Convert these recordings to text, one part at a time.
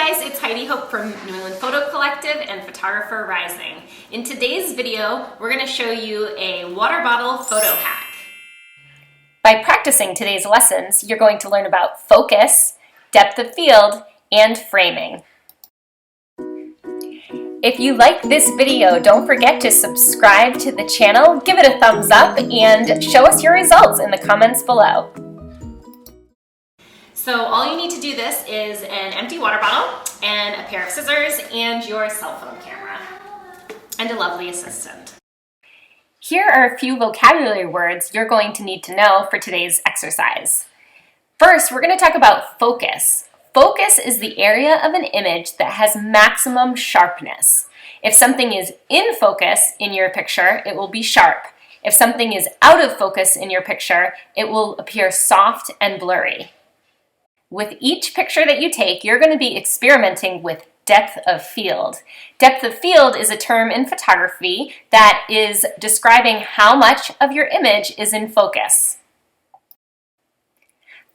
guys, it's Heidi Hope from New England Photo Collective and Photographer Rising. In today's video, we're going to show you a water bottle photo hack. By practicing today's lessons, you're going to learn about focus, depth of field, and framing. If you like this video, don't forget to subscribe to the channel, give it a thumbs up, and show us your results in the comments below. So all you need to do this is an empty water bottle and a pair of scissors and your cell phone camera and a lovely assistant. Here are a few vocabulary words you're going to need to know for today's exercise. First, we're going to talk about focus. Focus is the area of an image that has maximum sharpness. If something is in focus in your picture, it will be sharp. If something is out of focus in your picture, it will appear soft and blurry. With each picture that you take, you're going to be experimenting with depth of field. Depth of field is a term in photography that is describing how much of your image is in focus.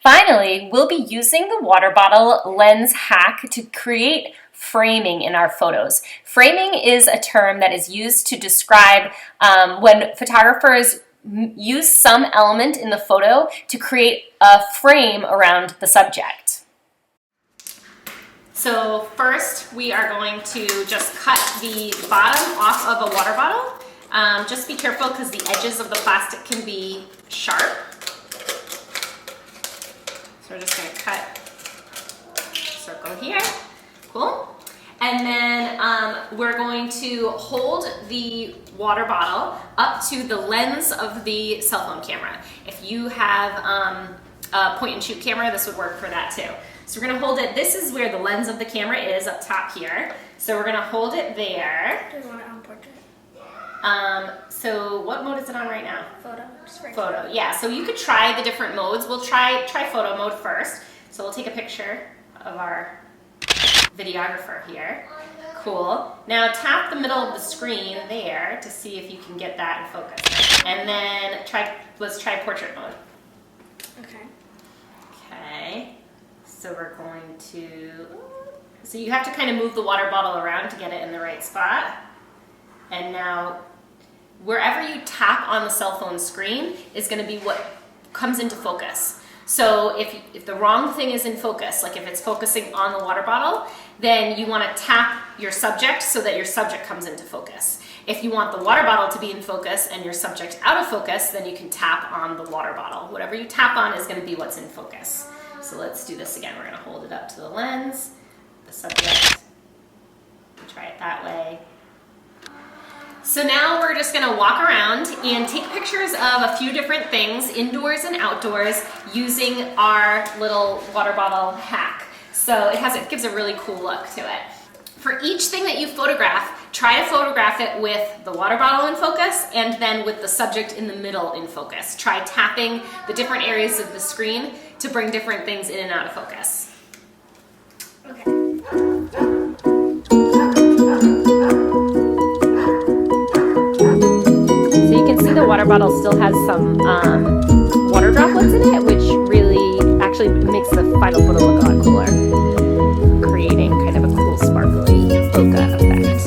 Finally, we'll be using the water bottle lens hack to create framing in our photos. Framing is a term that is used to describe when photographers use some element in the photo to create a frame around the subject. So first we are going to just cut the bottom off of a water bottle. Just be careful because the edges of the plastic can be sharp. So we're just going to cut a circle here. Cool. And then we're going to hold the water bottle up to the lens of the cell phone camera. If you have a point and shoot camera, this would work for that too. So we're going to hold it, this is where the lens of the camera is up top here. So we're going to hold it there. Do you want it on portrait? So what mode is it on right now? Photo. Photo, yeah. So you could try the different modes. We'll try photo mode first. So we'll take a picture of our videographer here. Cool. Now tap the middle of the screen there to see if you can get that in focus. And then let's try portrait mode. Okay. Okay. So we're going to, so you have to kind of move the water bottle around to get it in the right spot. And now wherever you tap on the cell phone screen is going to be what comes into focus. So if the wrong thing is in focus, like if it's focusing on the water bottle, then you want to tap your subject so that your subject comes into focus. If you want the water bottle to be in focus and your subject out of focus, then you can tap on the water bottle. Whatever you tap on is going to be what's in focus. So let's do this again. We're going to hold it up to the lens, the subject, try it that way. So now we're just going to walk around and take pictures of a few different things, indoors and outdoors, using our little water bottle hack. So it gives a really cool look to it. For each thing that you photograph, try to photograph it with the water bottle in focus and then with the subject in the middle in focus. Try tapping the different areas of the screen to bring different things in and out of focus. Okay. The water bottle still has some water droplets in it, which really actually makes the final photo look a lot cooler, creating kind of a cool sparkly bokeh effect.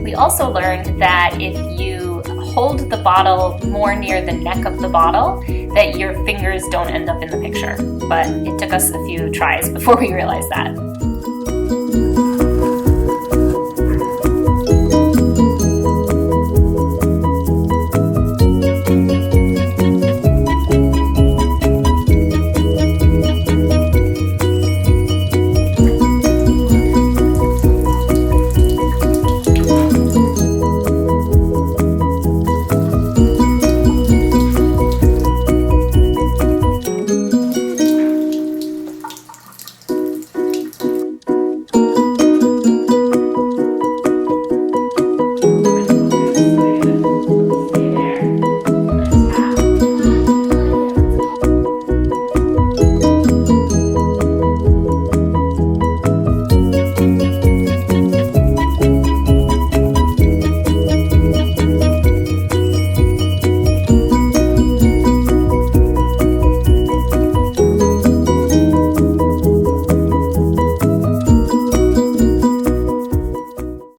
We also learned that if you hold the bottle more near the neck of the bottle, that your fingers don't end up in the picture. But it took us a few tries before we realized that.